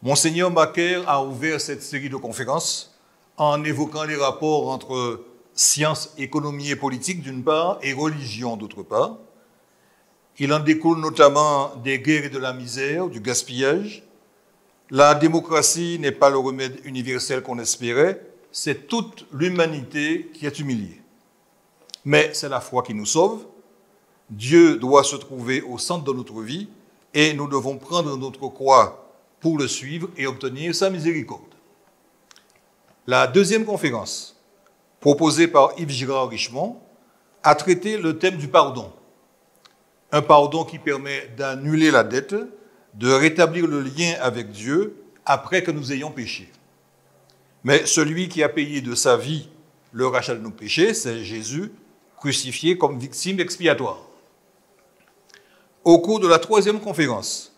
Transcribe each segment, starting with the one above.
Monseigneur Macaire a ouvert cette série de conférences en évoquant les rapports entre sciences, économie et politique d'une part et religion d'autre part. Il en découle notamment des guerres et de la misère, du gaspillage. La démocratie n'est pas le remède universel qu'on espérait, c'est toute l'humanité qui est humiliée. Mais c'est la foi qui nous sauve. Dieu doit se trouver au centre de notre vie et nous devons prendre notre croix pour le suivre et obtenir sa miséricorde. La deuxième conférence, proposée par Yves Girard Richemont, a traité le thème du pardon. Un pardon qui permet d'annuler la dette, de rétablir le lien avec Dieu après que nous ayons péché. Mais celui qui a payé de sa vie le rachat de nos péchés, c'est Jésus, crucifié comme victime expiatoire. Au cours de la troisième conférence,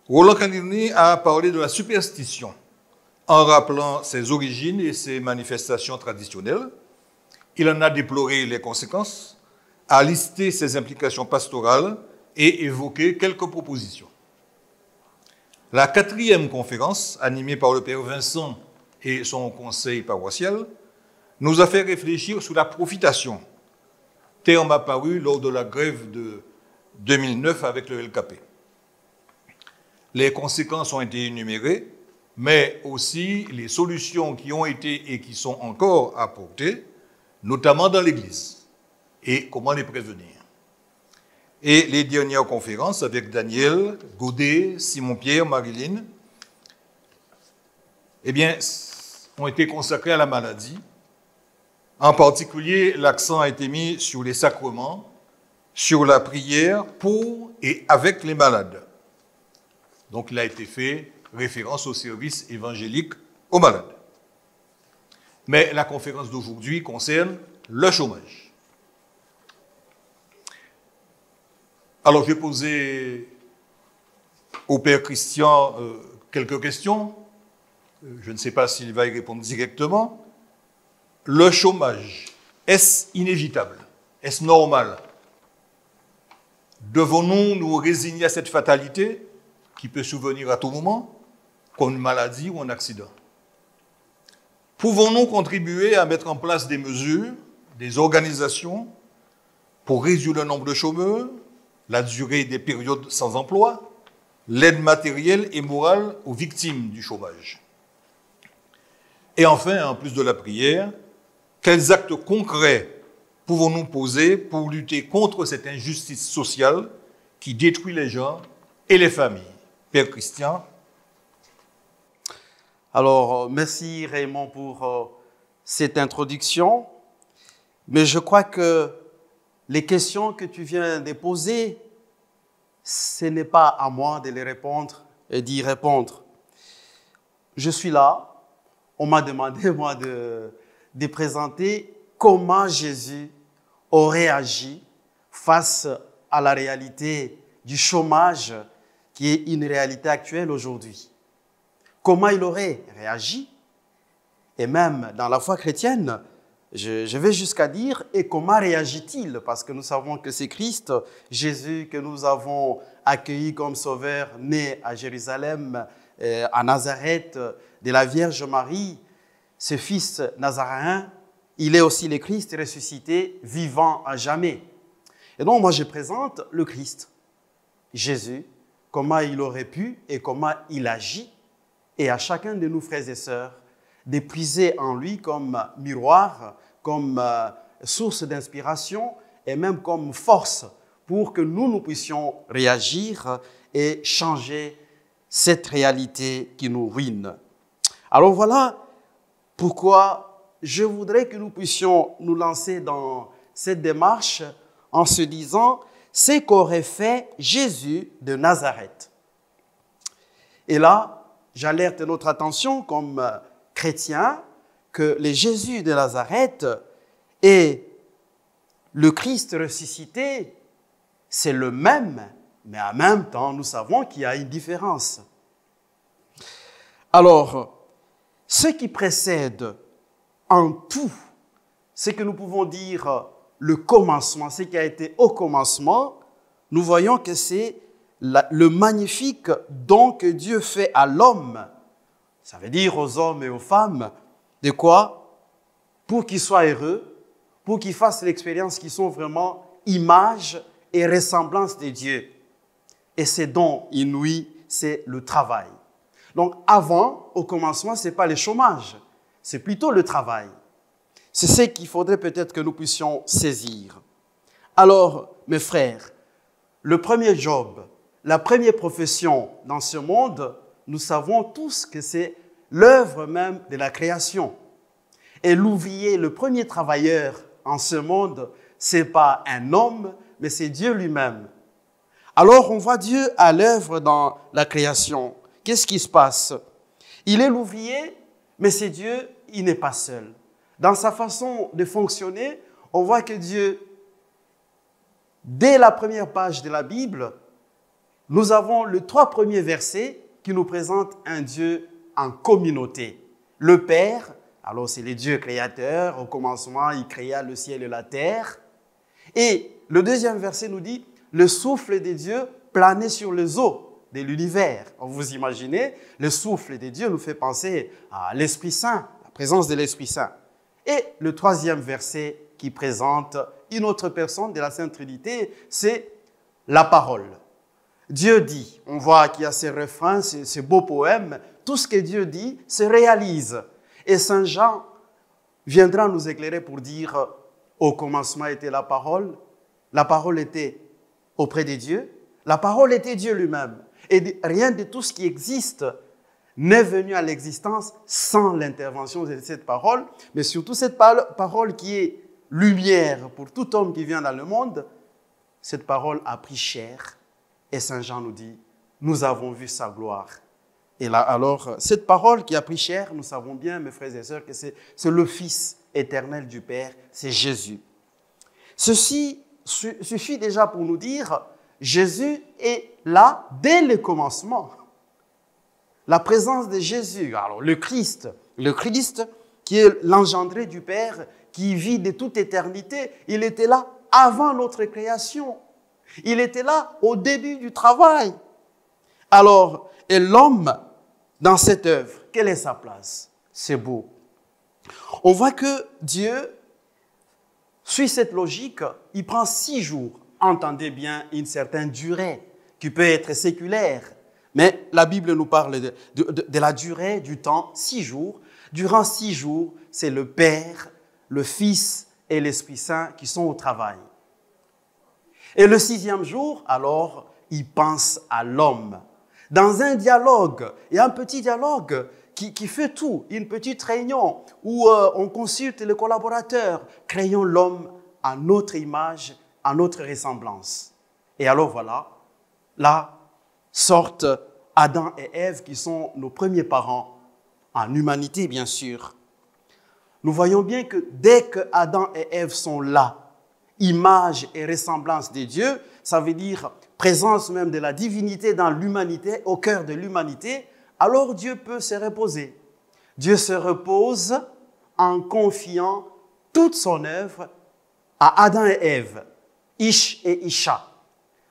Roland Canini a parlé de la superstition en rappelant ses origines et ses manifestations traditionnelles. Il en a déploré les conséquences, a listé ses implications pastorales et évoqué quelques propositions. La quatrième conférence, animée par le Père Vincent et son conseil paroissial, nous a fait réfléchir sur la profitation, terme apparu lors de la grève de 2009 avec le LKP. Les conséquences ont été énumérées, mais aussi les solutions qui ont été et qui sont encore apportées, notamment dans l'Église, et comment les prévenir. Et les dernières conférences avec Daniel, Godet, Simon-Pierre, Marilyn, ont été consacrées à la maladie. En particulier, l'accent a été mis sur les sacrements, sur la prière pour et avec les malades. Donc, il a été fait référence au service évangélique aux malades. Mais la conférence d'aujourd'hui concerne le chômage. Alors, je vais poser au Père Christian quelques questions. Je ne sais pas s'il va y répondre directement. Le chômage, est-ce inévitable? Est-ce normal? Devons-nous nous résigner à cette fatalité qui peut survenir à tout moment, comme une maladie ou un accident? Pouvons-nous contribuer à mettre en place des mesures, des organisations pour réduire le nombre de chômeurs, la durée des périodes sans emploi, l'aide matérielle et morale aux victimes du chômage? Et enfin, en plus de la prière, quels actes concrets pouvons-nous poser pour lutter contre cette injustice sociale qui détruit les gens et les familles? Père Christian. Alors, merci Raymond pour cette introduction. Mais je crois que les questions que tu viens de poser, ce n'est pas à moi de les répondre et d'y répondre. Je suis là. On m'a demandé, moi, de présenter comment Jésus aurait agi face à la réalité du chômage qui est une réalité actuelle aujourd'hui. Comment il aurait réagi? Et même dans la foi chrétienne, je vais jusqu'à dire, et comment réagit-il? Parce que nous savons que c'est Christ, Jésus, que nous avons accueilli comme sauveur, né à Jérusalem, à Nazareth, de la Vierge Marie, ce fils nazaréen, il est aussi le Christ ressuscité, vivant à jamais. Et donc, moi, je présente le Christ, Jésus, comment il aurait pu et comment il agit, et à chacun de nous, frères et sœurs, de puiser en lui comme miroir, comme source d'inspiration et même comme force pour que nous puissions réagir et changer cette réalité qui nous ruine. Alors voilà pourquoi je voudrais que nous puissions nous lancer dans cette démarche en se disant ce qu'aurait fait Jésus de Nazareth. Et là, j'alerte notre attention comme chrétiens que le Jésus de Nazareth et le Christ ressuscité, c'est le même, mais en même temps, nous savons qu'il y a une différence. Alors, ce qui précède en tout, ce que nous pouvons dire le commencement, ce qui a été au commencement, nous voyons que c'est le magnifique don que Dieu fait à l'homme, ça veut dire aux hommes et aux femmes, de quoi? Pour qu'ils soient heureux, pour qu'ils fassent l'expérience qui sont vraiment image et ressemblance de Dieu. Et ces dons inouïs, c'est le travail. Donc avant, au commencement, ce n'est pas le chômage, c'est plutôt le travail. C'est ce qu'il faudrait peut-être que nous puissions saisir. Alors, mes frères, le premier job, la première profession dans ce monde, nous savons tous que c'est l'œuvre même de la création. Et l'ouvrier, le premier travailleur en ce monde, ce n'est pas un homme, mais c'est Dieu lui-même. Alors, on voit Dieu à l'œuvre dans la création. Qu'est-ce qui se passe? Il est l'ouvrier, mais c'est Dieu, il n'est pas seul. Dans sa façon de fonctionner, on voit que Dieu, dès la première page de la Bible, nous avons les 3 premiers versets qui nous présentent un Dieu en communauté. Le Père, alors c'est le Dieu créateur, au commencement il créa le ciel et la terre. Et le deuxième verset nous dit, le souffle de Dieu planait sur les eaux de l'univers. Vous imaginez, le souffle de Dieu nous fait penser à l'Esprit Saint, la présence de l'Esprit Saint. Et le 3e verset qui présente une autre personne de la Sainte Trinité, c'est la parole. Dieu dit, on voit qu'il y a ces refrains, ces beaux poèmes, tout ce que Dieu dit se réalise. Et Saint Jean viendra nous éclairer pour dire, au commencement était la parole était auprès de Dieu, la parole était Dieu lui-même. Et rien de tout ce qui existe n'est venu à l'existence sans l'intervention de cette parole, mais surtout cette parole qui est lumière pour tout homme qui vient dans le monde, cette parole a pris chair. Et Saint Jean nous dit, nous avons vu sa gloire. Et là, alors, cette parole qui a pris chair, nous savons bien, mes frères et sœurs, que c'est le Fils éternel du Père, c'est Jésus. Ceci suffit déjà pour nous dire, Jésus est là dès le commencement. La présence de Jésus, alors le Christ qui est l'engendré du Père, qui vit de toute éternité, il était là avant notre création. Il était là au début du travail. Alors, et l'homme, dans cette œuvre, quelle est sa place? C'est beau. On voit que Dieu suit cette logique, il prend 6 jours. Entendez bien une certaine durée qui peut être séculaire. Mais la Bible nous parle de la durée du temps, 6 jours. Durant 6 jours, c'est le Père, le Fils et l'Esprit Saint qui sont au travail. Et le 6e jour, alors, il pense à l'homme. Dans un dialogue, il y a un petit dialogue qui fait tout, une petite réunion où on consulte les collaborateurs. Créons l'homme à notre image, à notre ressemblance. Et alors voilà, là sortent Adam et Ève qui sont nos premiers parents, en humanité bien sûr. Nous voyons bien que dès que Adam et Ève sont là, image et ressemblance de Dieu, ça veut dire présence même de la divinité dans l'humanité, au cœur de l'humanité, alors Dieu peut se reposer. Dieu se repose en confiant toute son œuvre à Adam et Ève, Ish et Isha.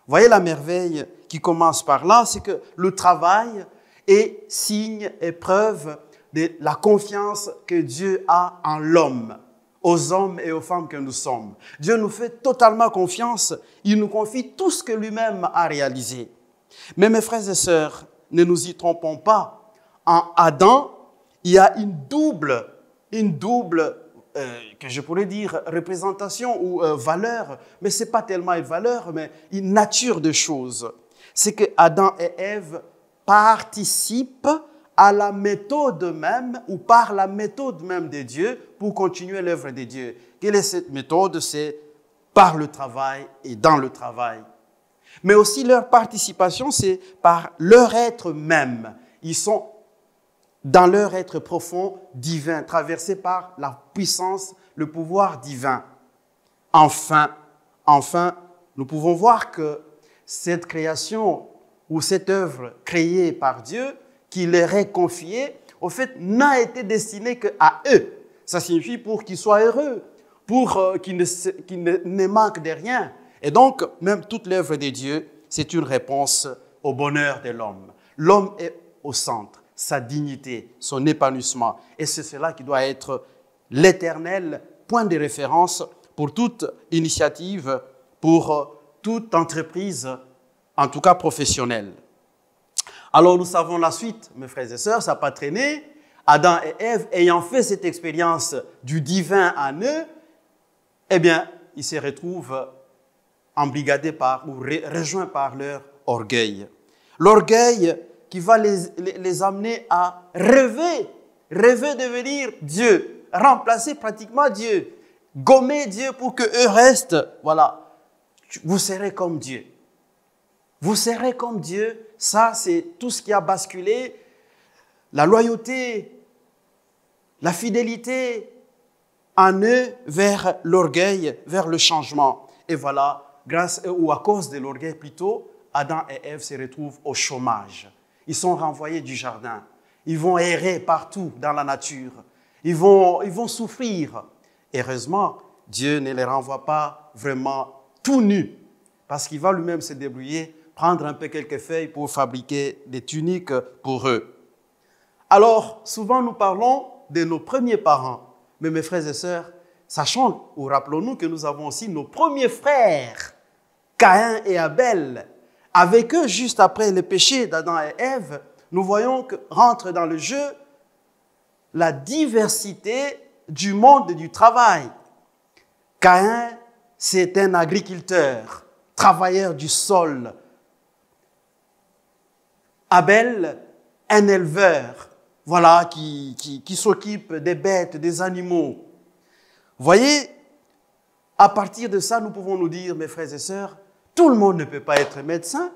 Vous voyez la merveille qui commence par là, c'est que le travail est signe et preuve de la confiance que Dieu a en l'homme, aux hommes et aux femmes que nous sommes. Dieu nous fait totalement confiance, il nous confie tout ce que lui-même a réalisé. Mais mes frères et sœurs, ne nous y trompons pas. En Adam, il y a une double que je pourrais dire représentation ou valeur, mais ce n'est pas tellement une valeur, mais une nature de choses. C'est que Adam et Ève participent à la méthode même ou par la méthode même de Dieu pour continuer l'œuvre de Dieu. Quelle est cette méthode? C'est par le travail et dans le travail. Mais aussi leur participation, c'est par leur être même. Ils sont dans leur être profond, divin, traversés par la puissance, le pouvoir divin. Enfin, nous pouvons voir que cette création ou cette œuvre créée par Dieu, qui leur est confiée, au fait, n'a été destinée qu'à eux. Ça signifie pour qu'ils soient heureux, pour qu'ils ne manquent de rien. Et donc, même toute l'œuvre de Dieu, c'est une réponse au bonheur de l'homme. L'homme est au centre, sa dignité, son épanouissement. Et c'est cela qui doit être l'éternel point de référence pour toute initiative, pour toute entreprise, en tout cas professionnelle. Alors nous savons la suite, mes frères et sœurs, ça n'a pas traîné. Adam et Ève, ayant fait cette expérience du divin en eux, eh bien, ils se retrouvent embrigadés ou rejoints par leur orgueil. L'orgueil qui va les amener à rêver de devenir Dieu, remplacer pratiquement Dieu, gommer Dieu pour qu'eux restent. Voilà, vous serez comme Dieu. Vous serez comme Dieu. Ça, c'est tout ce qui a basculé. La loyauté, la fidélité en eux vers l'orgueil, vers le changement. Et voilà, grâce ou à cause de l'orgueil plutôt, Adam et Ève se retrouvent au chômage. Ils sont renvoyés du jardin. Ils vont errer partout dans la nature. Ils vont souffrir. Heureusement, Dieu ne les renvoie pas vraiment tout nus, parce qu'il va lui-même se débrouiller, prendre un peu quelques feuilles pour fabriquer des tuniques pour eux. Alors, souvent nous parlons de nos premiers parents. Mais mes frères et sœurs, sachons ou rappelons-nous que nous avons aussi nos premiers frères, Caïn et Abel. Avec eux, juste après le péché d'Adam et Ève, nous voyons que rentre dans le jeu la diversité du monde du travail. Caïn, c'est un agriculteur, travailleur du sol. Abel, un éleveur, voilà, qui s'occupe des bêtes, des animaux. Vous voyez, à partir de ça, nous pouvons nous dire, mes frères et sœurs, tout le monde ne peut pas être médecin,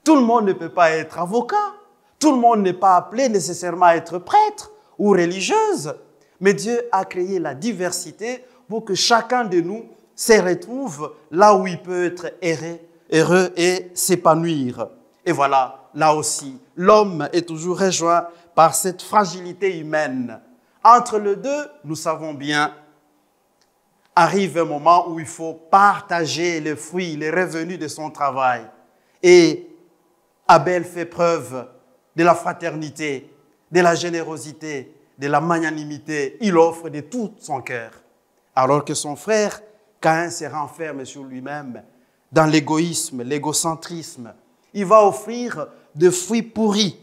tout le monde ne peut pas être avocat, tout le monde n'est pas appelé nécessairement à être prêtre ou religieuse, mais Dieu a créé la diversité pour que chacun de nous se retrouve là où il peut être heureux et s'épanouir. Et voilà, là aussi, l'homme est toujours rejoint par cette fragilité humaine. Entre les deux, nous savons bien, arrive un moment où il faut partager les fruits, les revenus de son travail. Et Abel fait preuve de la fraternité, de la générosité, de la magnanimité. Il offre de tout son cœur. Alors que son frère, Caïn, se renferme sur lui-même dans l'égoïsme, l'égocentrisme. Il va offrir des fruits pourris,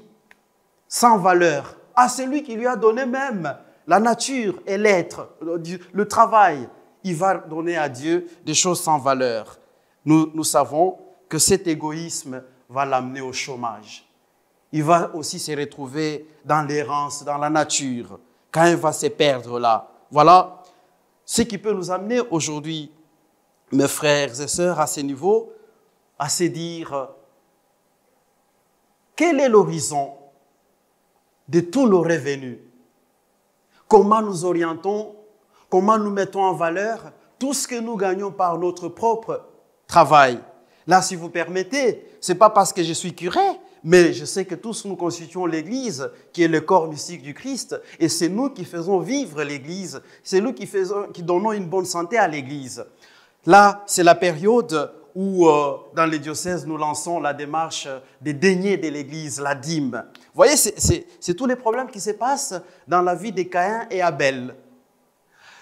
sans valeur, à celui qui lui a donné même la nature et l'être, le travail. Il va donner à Dieu des choses sans valeur. Nous savons que cet égoïsme va l'amener au chômage. Il va aussi se retrouver dans l'errance, dans la nature, quand il va se perdre là. Voilà ce qui peut nous amener aujourd'hui, mes frères et sœurs, à ce niveau, à se dire, quel est l'horizon de tous nos revenus? Comment nous orientons? Comment nous mettons en valeur tout ce que nous gagnons par notre propre travail? Là, si vous permettez, ce n'est pas parce que je suis curé, mais je sais que tous nous constituons l'Église, qui est le corps mystique du Christ, et c'est nous qui faisons vivre l'Église, c'est nous qui donnons une bonne santé à l'Église. Là, c'est la période où, dans les diocèses, nous lançons la démarche des deniers de l'Église, la dîme. Vous voyez, c'est tous les problèmes qui se passent dans la vie de Caïn et Abel.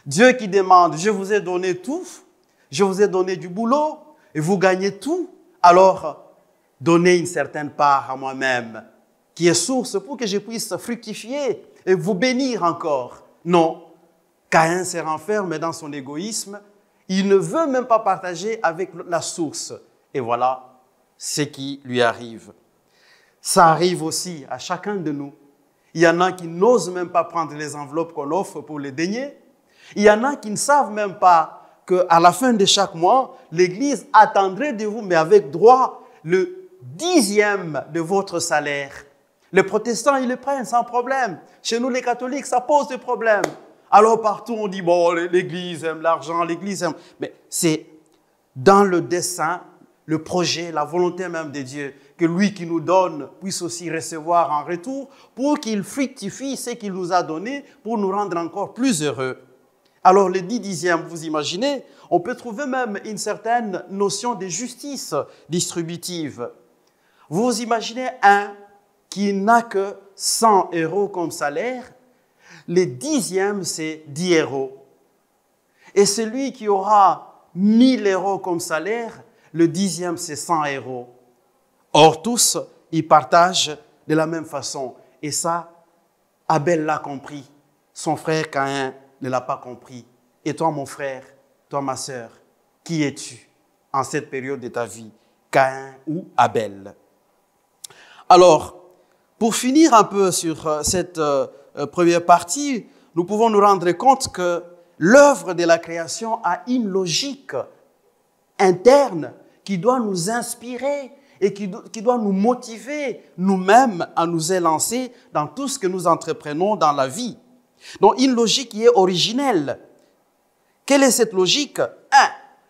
Dieu qui demande, je vous ai donné tout, je vous ai donné du boulot, et vous gagnez tout, alors donnez une certaine part à moi-même, qui est source pour que je puisse fructifier et vous bénir encore. Non, Caïn se renferme dans son égoïsme, il ne veut même pas partager avec la source. Et voilà ce qui lui arrive. Ça arrive aussi à chacun de nous. Il y en a qui n'osent même pas prendre les enveloppes qu'on offre pour les deniers. Il y en a qui ne savent même pas qu'à la fin de chaque mois, l'Église attendrait de vous, mais avec droit, le 10e de votre salaire. Les protestants, ils le prennent sans problème. Chez nous, les catholiques, ça pose des problèmes. Alors partout, on dit, bon, l'Église aime l'argent, l'Église aime... Mais c'est dans le dessein, le projet, la volonté même de Dieu, que lui qui nous donne puisse aussi recevoir en retour pour qu'il fructifie ce qu'il nous a donné pour nous rendre encore plus heureux. Alors, les 10 dixièmes, vous imaginez, on peut trouver même une certaine notion de justice distributive. Vous vous imaginez un qui n'a que 100 € comme salaire, le dixième, c'est 10 €. Et celui qui aura 1000 € comme salaire, le dixième, c'est 100 €. Or, tous, ils partagent de la même façon. Et ça, Abel l'a compris. Son frère Caïn ne l'a pas compris. Et toi, mon frère, toi, ma sœur, qui es-tu en cette période de ta vie, Caïn ou Abel? Alors, pour finir un peu sur cette première partie, nous pouvons nous rendre compte que l'œuvre de la création a une logique interne qui doit nous inspirer et qui doit nous motiver nous-mêmes à nous élancer dans tout ce que nous entreprenons dans la vie. Donc, une logique qui est originelle. Quelle est cette logique? 1.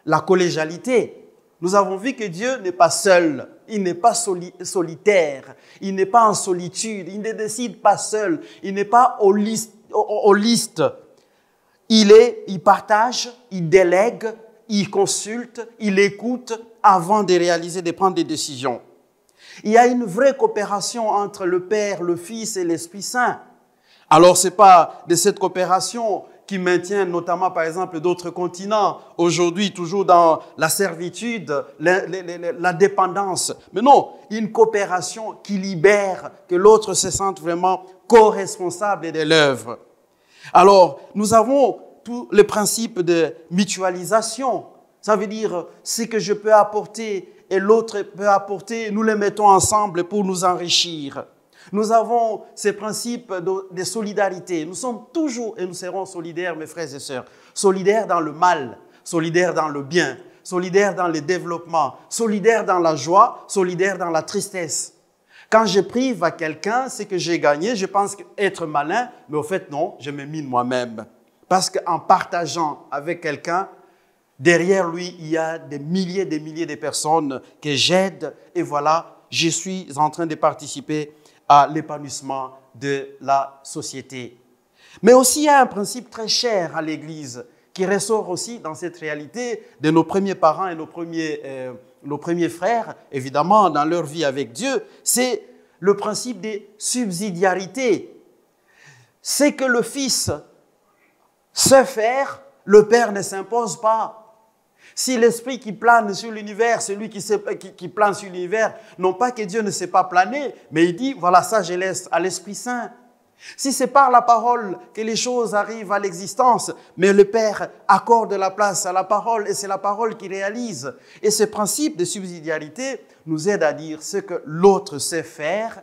La collégialité. Nous avons vu que Dieu n'est pas seul, il n'est pas solitaire, il n'est pas en solitude, il ne décide pas seul, il n'est pas holiste. Il partage, il délègue, il consulte, il écoute avant de réaliser, de prendre des décisions. Il y a une vraie coopération entre le Père, le Fils et l'Esprit Saint. Alors, ce n'est pas de cette coopération qui maintient notamment, par exemple, d'autres continents, aujourd'hui toujours dans la servitude, la dépendance. Mais non, une coopération qui libère, que l'autre se sente vraiment co-responsable de l'œuvre. Alors, nous avons tout le principe de mutualisation. Ça veut dire ce que je peux apporter et l'autre peut apporter, nous les mettons ensemble pour nous enrichir. Nous avons ces principes de solidarité. Nous sommes toujours et nous serons solidaires, mes frères et sœurs. Solidaires dans le mal, solidaires dans le bien, solidaires dans le développement, solidaires dans la joie, solidaires dans la tristesse. Quand je prive à quelqu'un, c'est que j'ai gagné. Je pense être malin, mais au fait, non, je me mine moi-même. Parce qu'en partageant avec quelqu'un, derrière lui, il y a des milliers de personnes que j'aide. Et voilà, je suis en train de participer à l'épanouissement de la société. Mais aussi, il y a un principe très cher à l'Église qui ressort aussi dans cette réalité de nos premiers parents et nos premiers frères, évidemment, dans leur vie avec Dieu. C'est le principe de subsidiarité. C'est que le Fils sait faire, le Père ne s'impose pas. Si l'esprit qui plane sur l'univers, celui qui plane sur l'univers, non pas que Dieu ne sait pas planer, mais il dit, voilà, ça je laisse à l'Esprit Saint. Si c'est par la parole que les choses arrivent à l'existence, mais le Père accorde la place à la parole et c'est la parole qui réalise. Et ce principe de subsidiarité nous aide à dire ce que l'autre sait faire,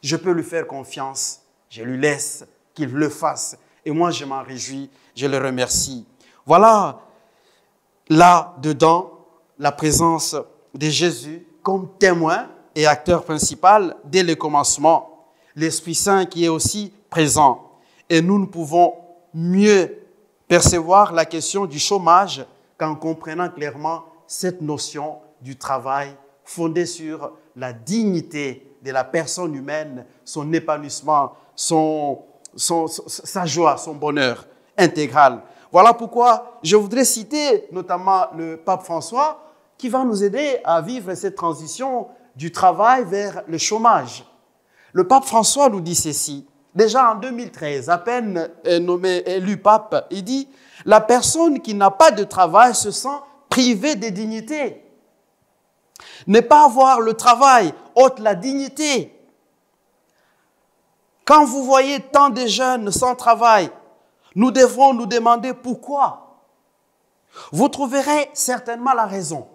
je peux lui faire confiance, je lui laisse qu'il le fasse. Et moi, je m'en réjouis, je le remercie. Voilà. Là-dedans, la présence de Jésus comme témoin et acteur principal dès le commencement. L'Esprit Saint qui est aussi présent. Et nous ne pouvons mieux percevoir la question du chômage qu'en comprenant clairement cette notion du travail fondée sur la dignité de la personne humaine, son épanouissement, sa joie, son bonheur intégral. Voilà pourquoi je voudrais citer notamment le pape François qui va nous aider à vivre cette transition du travail vers le chômage. Le pape François nous dit ceci. Déjà en 2013, à peine élu pape, il dit « La personne qui n'a pas de travail se sent privée de dignité. Ne pas avoir le travail ôte la dignité. Quand vous voyez tant de jeunes sans travail, nous devrons nous demander pourquoi. Vous trouverez certainement la raison.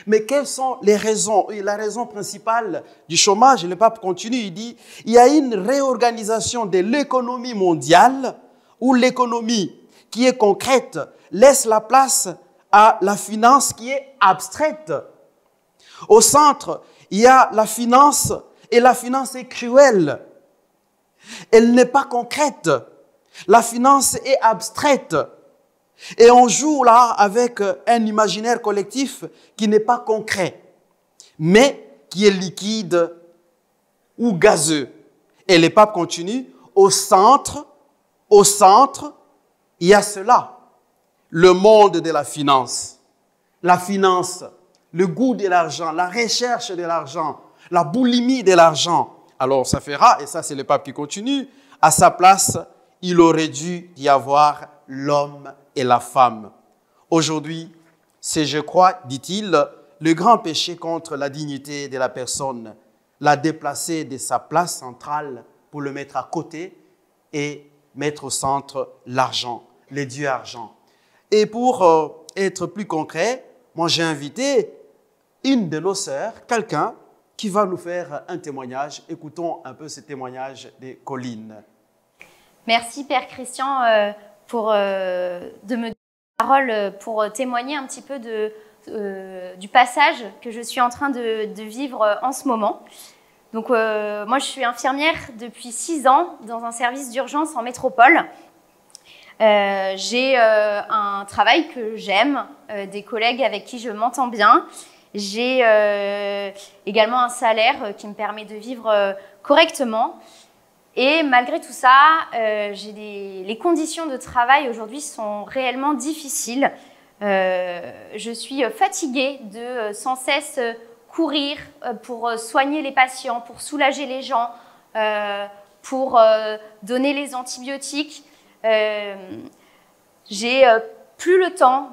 Mais quelles sont les raisons? Et la raison principale du chômage, le pape continue, il dit, il y a une réorganisation de l'économie mondiale où l'économie qui est concrète laisse la place à la finance qui est abstraite. Au centre, il y a la finance et la finance est cruelle. Elle n'est pas concrète. La finance est abstraite et on joue là avec un imaginaire collectif qui n'est pas concret, mais qui est liquide ou gazeux. Et le pape continue, au centre, il y a cela, le monde de la finance. La finance, le goût de l'argent, la recherche de l'argent, la boulimie de l'argent. Alors ça fera, et ça c'est le pape qui continue, à sa place, il aurait dû y avoir l'homme et la femme. Aujourd'hui, c'est, je crois, dit-il, le grand péché contre la dignité de la personne, la déplacer de sa place centrale pour le mettre à côté et mettre au centre l'argent, les dieux argent. Et pour être plus concret, moi j'ai invité une de nos sœurs, quelqu'un qui va nous faire un témoignage. Écoutons un peu ce témoignage de Colline. Merci Père Christian de me donner la parole pour témoigner un petit peu du passage que je suis en train de vivre en ce moment. Donc moi je suis infirmière depuis 6 ans dans un service d'urgence en métropole. J'ai un travail que j'aime, des collègues avec qui je m'entends bien. J'ai également un salaire qui me permet de vivre correctement. Et malgré tout ça, les conditions de travail aujourd'hui sont réellement difficiles. Je suis fatiguée de sans cesse courir pour soigner les patients, pour soulager les gens, pour donner les antibiotiques. J'ai plus le temps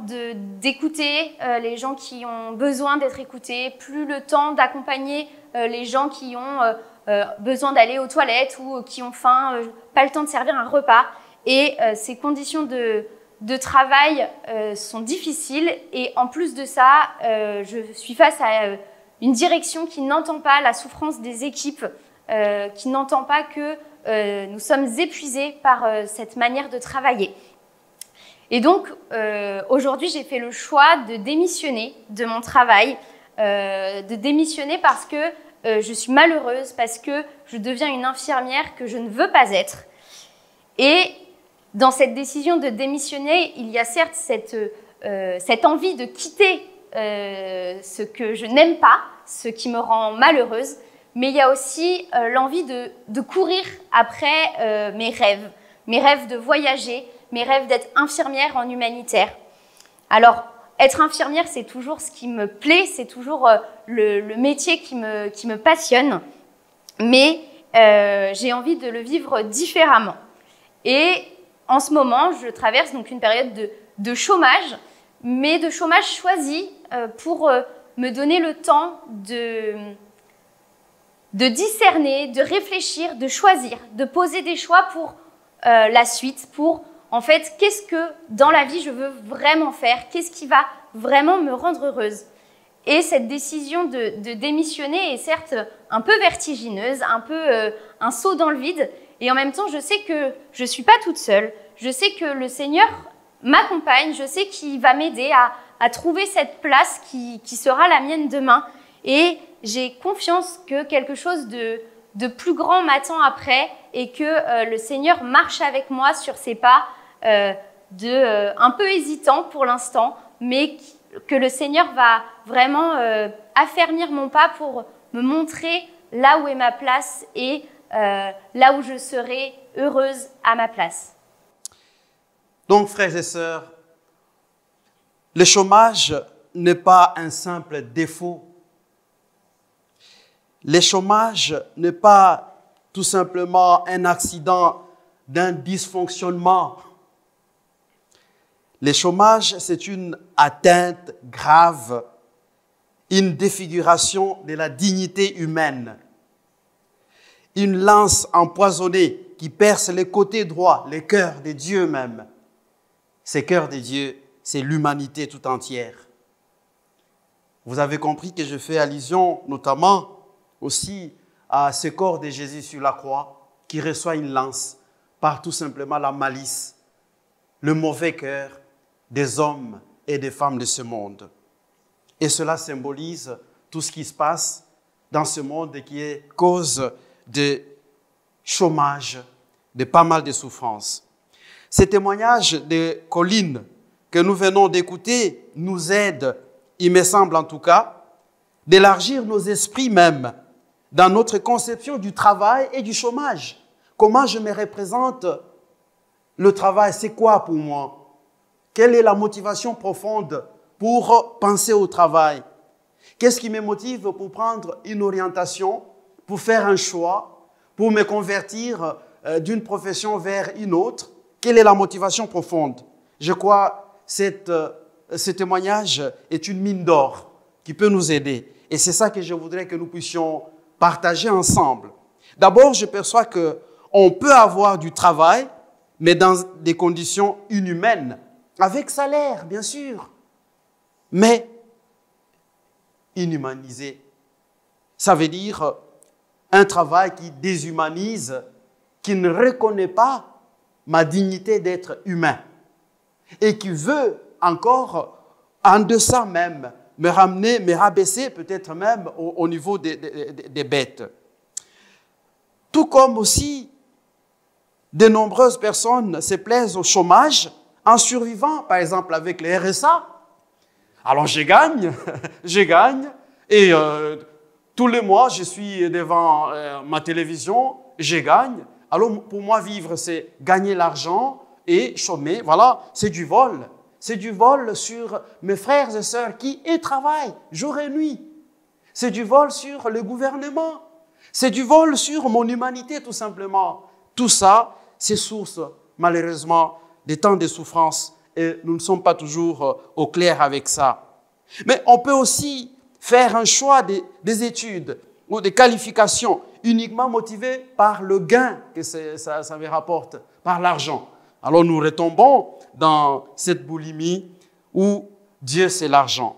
d'écouter les gens qui ont besoin d'être écoutés, plus le temps d'accompagner les gens qui ont besoin d'aller aux toilettes ou qui ont faim, pas le temps de servir un repas. Et ces conditions de travail sont difficiles. Et en plus de ça, je suis face à une direction qui n'entend pas la souffrance des équipes, qui n'entend pas que nous sommes épuisés par cette manière de travailler. Et donc, aujourd'hui, j'ai fait le choix de démissionner de mon travail, de démissionner parce que je suis malheureuse, parce que je deviens une infirmière que je ne veux pas être. Et dans cette décision de démissionner, il y a certes cette envie de quitter ce que je n'aime pas, ce qui me rend malheureuse, mais il y a aussi l'envie de courir après mes rêves de voyager, mes rêves d'être infirmière en humanitaire. Alors, être infirmière, c'est toujours ce qui me plaît, c'est toujours le métier qui me passionne, mais j'ai envie de le vivre différemment. Et en ce moment, je traverse donc une période de chômage, mais de chômage choisi pour me donner le temps de discerner, de réfléchir, de choisir, de poser des choix pour la suite, pour en fait, qu'est-ce que dans la vie je veux vraiment faire? Qu'est-ce qui va vraiment me rendre heureuse? Et cette décision de démissionner est certes un peu vertigineuse, un peu un saut dans le vide. Et en même temps, je sais que je ne suis pas toute seule. Je sais que le Seigneur m'accompagne. Je sais qu'il va m'aider à trouver cette place qui sera la mienne demain. Et j'ai confiance que quelque chose de plus grand m'attend après et que le Seigneur marche avec moi sur ses pas, un peu hésitant pour l'instant, mais que le Seigneur va vraiment affermir mon pas pour me montrer là où est ma place et là où je serai heureuse à ma place. Donc, frères et sœurs, le chômage n'est pas un simple défaut. Le chômage n'est pas tout simplement un accident d'un dysfonctionnement. Le chômage, c'est une atteinte grave, une défiguration de la dignité humaine, une lance empoisonnée qui perce les côtés droits, les cœurs des dieux même. Ces cœurs des dieux, c'est l'humanité tout entière. Vous avez compris que je fais allusion notamment aussi à ce corps de Jésus sur la croix qui reçoit une lance par tout simplement la malice, le mauvais cœur des hommes et des femmes de ce monde. Et cela symbolise tout ce qui se passe dans ce monde qui est cause de chômage, de pas mal de souffrances. Ces témoignages de Colline que nous venons d'écouter nous aident, il me semble en tout cas, d'élargir nos esprits même dans notre conception du travail et du chômage. Comment je me représente le travail? C'est quoi pour moi? Quelle est la motivation profonde pour penser au travail? Qu'est-ce qui me motive pour prendre une orientation, pour faire un choix, pour me convertir d'une profession vers une autre? Quelle est la motivation profonde? Je crois que ce témoignage est une mine d'or qui peut nous aider. Et c'est ça que je voudrais que nous puissions partager ensemble. D'abord, je perçois qu'on peut avoir du travail, mais dans des conditions inhumaines, avec salaire, bien sûr, mais inhumanisé. Ça veut dire un travail qui déshumanise, qui ne reconnaît pas ma dignité d'être humain et qui veut encore, en deçà même, me ramener, me rabaisser peut-être même au niveau des bêtes. Tout comme aussi, de nombreuses personnes se plaisent au chômage en survivant, par exemple avec le RSA. Alors je gagne, et tous les mois je suis devant ma télévision, je gagne. Alors pour moi vivre c'est gagner l'argent et chômer, voilà, c'est du vol. C'est du vol sur mes frères et sœurs qui travaillent jour et nuit. C'est du vol sur le gouvernement. C'est du vol sur mon humanité tout simplement. Tout ça, c'est source malheureusement des temps de souffrance et nous ne sommes pas toujours au clair avec ça. Mais on peut aussi faire un choix des études ou des qualifications uniquement motivées par le gain que ça me rapporte, par l'argent. Alors nous retombons dans cette boulimie où Dieu c'est l'argent.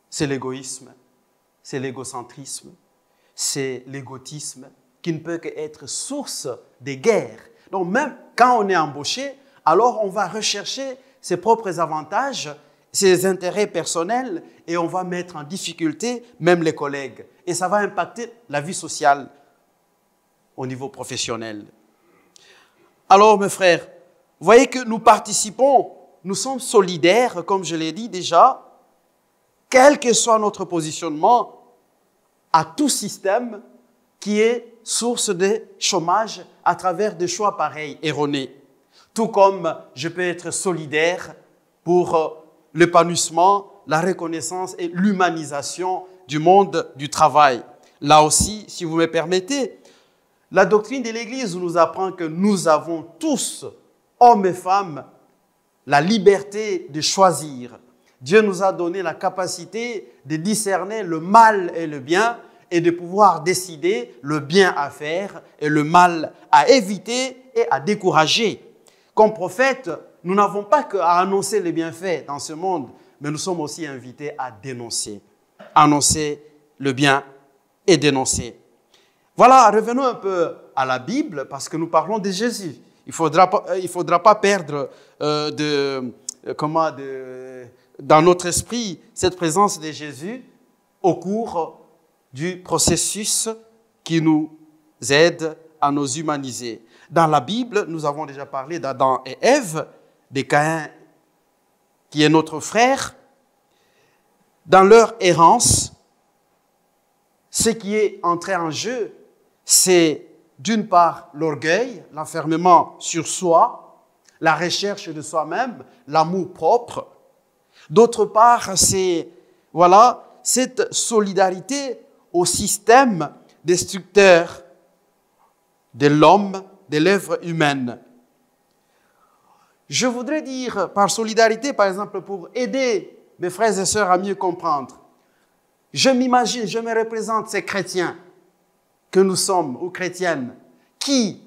C'est l'égoïsme, c'est l'égocentrisme, c'est l'égotisme qui ne peut qu'être source des guerres. Donc même quand on est embauché, alors on va rechercher ses propres avantages, ses intérêts personnels et on va mettre en difficulté même les collègues. Et ça va impacter la vie sociale au niveau professionnel. Alors mes frères, vous voyez que nous participons, nous sommes solidaires, comme je l'ai dit déjà, quel que soit notre positionnement, à tout système qui est source de chômage à travers des choix pareils, erronés. Tout comme je peux être solidaire pour l'épanouissement, la reconnaissance et l'humanisation du monde du travail. Là aussi, si vous me permettez, la doctrine de l'Église nous apprend que nous avons tous, hommes et femmes, la liberté de choisir. Dieu nous a donné la capacité de discerner le mal et le bien et de pouvoir décider le bien à faire et le mal à éviter et à décourager. Comme prophète, nous n'avons pas qu'à annoncer les bienfaits dans ce monde, mais nous sommes aussi invités à dénoncer. Annoncer le bien et dénoncer. Voilà, revenons un peu à la Bible parce que nous parlons de Jésus. Il ne faudra pas perdre dans notre esprit cette présence de Jésus au cours du processus qui nous aide à nous humaniser. Dans la Bible, nous avons déjà parlé d'Adam et Ève, de Caïn qui est notre frère. Dans leur errance, ce qui est entré en jeu, c'est d'une part l'orgueil, l'enfermement sur soi, la recherche de soi-même, l'amour propre. D'autre part, c'est cette solidarité au système destructeur de l'homme, de l'œuvre humaine. Je voudrais dire par solidarité, par exemple, pour aider mes frères et sœurs à mieux comprendre. Je m'imagine, je me représente ces chrétiens que nous sommes, ou chrétiennes, qui,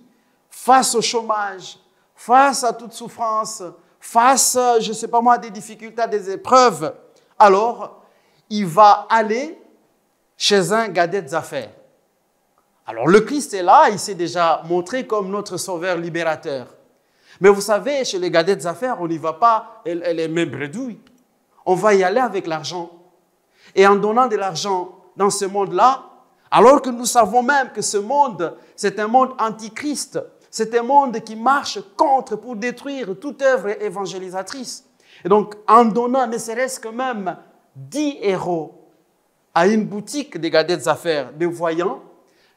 face au chômage, face à toute souffrance, face, je ne sais pas moi, à des difficultés, à des épreuves, alors il va aller chez un gardien des affaires. Alors le Christ est là, il s'est déjà montré comme notre sauveur libérateur. Mais vous savez, chez les gardiens des affaires, on n'y va pas les mêmes bredouilles. On va y aller avec l'argent. Et en donnant de l'argent dans ce monde-là, alors que nous savons même que ce monde, c'est un monde antichrist, c'est un monde qui marche contre pour détruire toute œuvre évangélisatrice. Et donc, en donnant ne serait-ce que même 10 € à une boutique des gardiens des affaires, des voyants,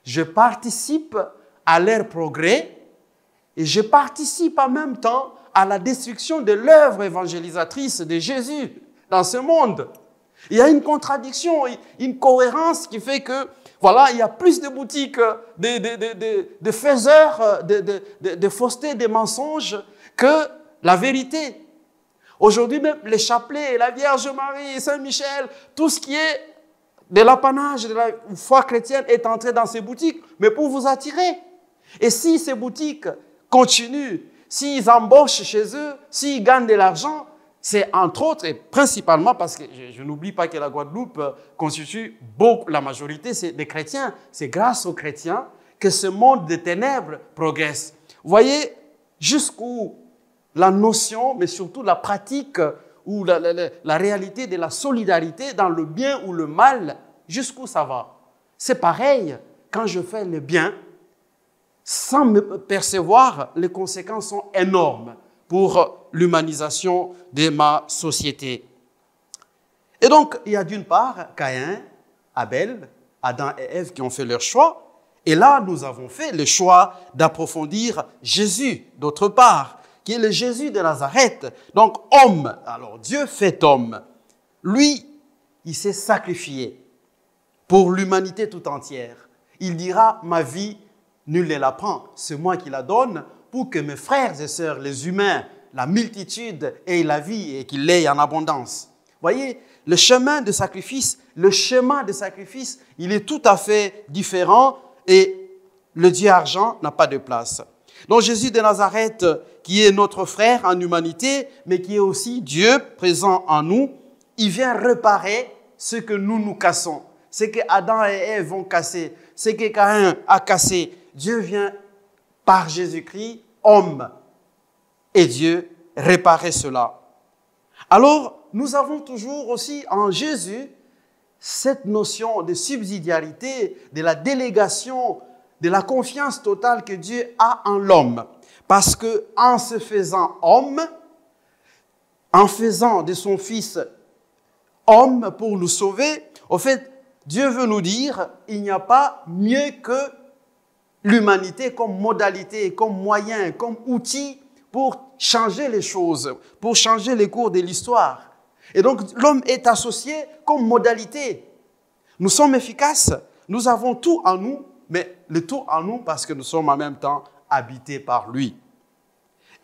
je participe à leur progrès et je participe en même temps à la destruction de l'œuvre évangélisatrice de Jésus dans ce monde. Il y a une contradiction, une cohérence qui fait que, voilà, il y a plus de boutiques de faiseurs, de fausseté, de mensonges que la vérité. Aujourd'hui même, les chapelets, la Vierge Marie, Saint-Michel, tout ce qui est de l'apanage de la foi chrétienne est entré dans ces boutiques, mais pour vous attirer. Et si ces boutiques continuent, s'ils embauchent chez eux, s'ils gagnent de l'argent, c'est entre autres et principalement parce que je n'oublie pas que la Guadeloupe constitue la majorité des chrétiens. C'est grâce aux chrétiens que ce monde des ténèbres progresse. Vous voyez jusqu'où la notion, mais surtout la pratique ou la réalité de la solidarité dans le bien ou le mal, jusqu'où ça va. C'est pareil quand je fais le bien, sans me percevoir, les conséquences sont énormes pour l'humanisation de ma société. Et donc, il y a d'une part Caïn, Abel, Adam et Ève qui ont fait leur choix. Et là, nous avons fait le choix d'approfondir Jésus, d'autre part, qui est le Jésus de Nazareth. Donc, homme, alors Dieu fait homme. Lui, il s'est sacrifié pour l'humanité tout entière. Il dira, ma vie, nul ne la prend, c'est moi qui la donne, pour que mes frères et sœurs, les humains, la multitude aient la vie et qu'il l'ait en abondance. Voyez, le chemin de sacrifice, il est tout à fait différent et le Dieu argent n'a pas de place. Donc Jésus de Nazareth, qui est notre frère en humanité, mais qui est aussi Dieu présent en nous, il vient réparer ce que nous cassons, ce que Adam et Ève ont cassé, ce que Caïn a cassé. Dieu vient par Jésus-Christ, homme, et Dieu réparer cela. Alors, nous avons toujours aussi en Jésus cette notion de subsidiarité, de la délégation, de la confiance totale que Dieu a en l'homme. Parce que en se faisant homme, en faisant de son Fils homme pour nous sauver, au fait, Dieu veut nous dire, il n'y a pas mieux que l'humanité comme modalité, comme moyen, comme outil pour changer les choses, pour changer les cours de l'histoire. Et donc, l'homme est associé comme modalité. Nous sommes efficaces, nous avons tout en nous, mais le tout en nous parce que nous sommes en même temps habités par lui.